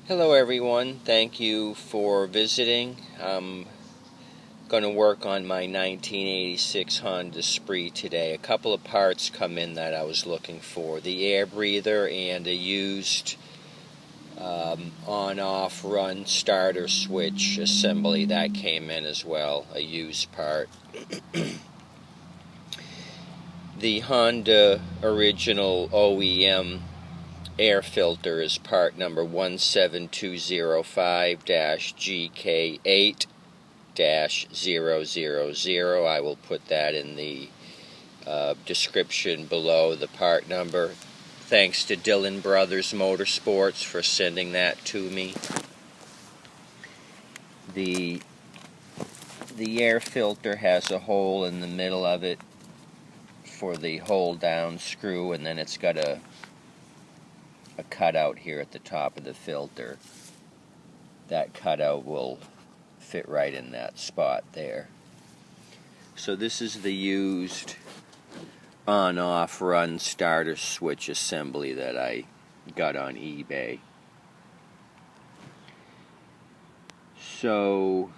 Hello everyone, thank you for visiting. I'm going to work on my 1986 Honda Spree today. A couple of parts come in that I was looking for. The air breather and a used on-off run starter switch assembly. That came in as well, a used part. The Honda original OEM air filter is part number 17205-GK8-000. I will put that in the description below, the part number. Thanks to Dillon Brothers Motorsports for sending that to me. The air filter has a hole in the middle of it for the hold down screw, and then it's got a cutout here at the top of the filter. That cutout will fit right in that spot there. So this is the used on-off run starter switch assembly that I got on eBay. So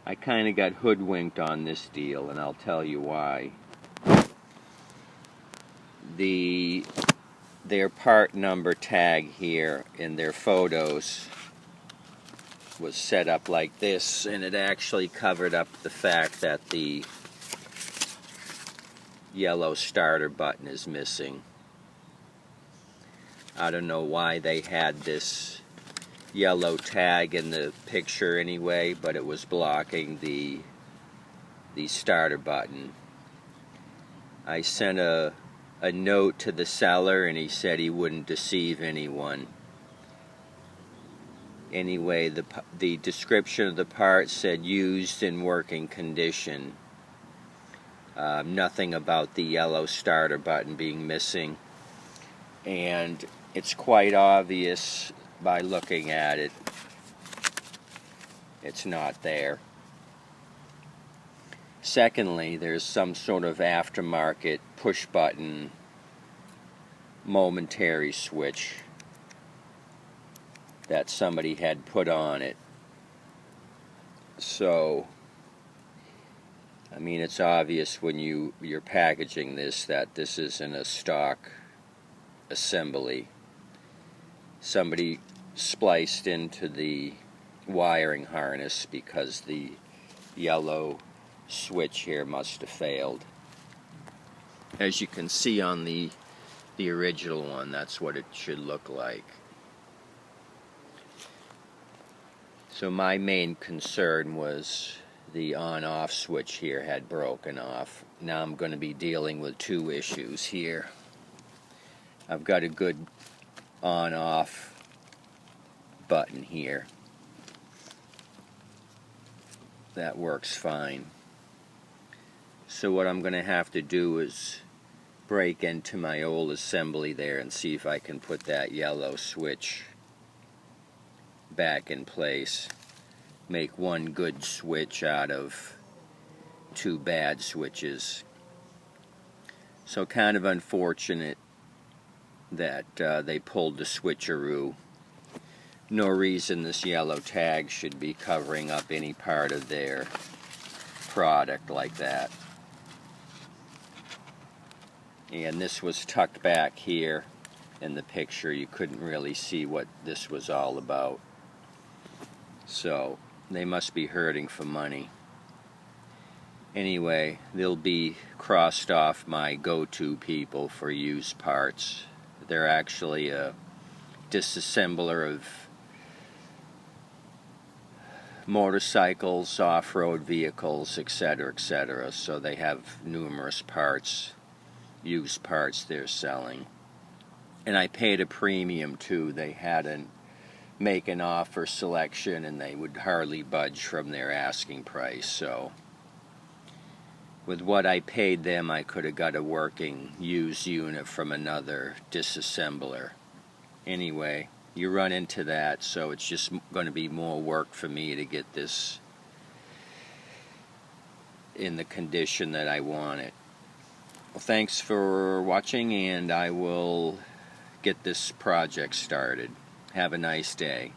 I kind of got hoodwinked on this deal, and I'll tell you why. Their part number tag here in their photos was set up like this, and it actually covered up the fact that the yellow starter button is missing. I don't know why they had this yellow tag in the picture anyway, but it was blocking the starter button. I sent a note to the seller, and he said he wouldn't deceive anyone. Anyway, the description of the part said used in working condition. Nothing about the yellow starter button being missing, and it's quite obvious by looking at it. It's not there. Secondly, there's some sort of aftermarket push button momentary switch that somebody had put on it. So, I mean, it's obvious when you're packaging this that this isn't a stock assembly. Somebody spliced into the wiring harness because the yellow switch here must have failed. As you can see on the original one, that's what it should look like. So my main concern was the on-off switch here had broken off. Now I'm going to be dealing with two issues here. I've got a good on-off button here. That works fine. So what I'm going to have to do is break into my old assembly there and see if I can put that yellow switch back in place. Make one good switch out of two bad switches. So kind of unfortunate that they pulled the switcheroo. No reason this yellow tag should be covering up any part of their product like that. And this was tucked back here in the picture. You couldn't really see what this was all about. So they must be hurting for money. Anyway, they'll be crossed off my go-to people for used parts. They're actually a disassembler of motorcycles, off-road vehicles, etc., etc. So they have numerous parts, used parts they're selling. And I paid a premium too. They had an make an offer selection, and they would hardly budge from their asking price. So with what I paid them, I could have got a working used unit from another disassembler. Anyway, you run into that, so it's just going to be more work for me to get this in the condition that I want it. Well, thanks for watching, and I will get this project started. Have a nice day.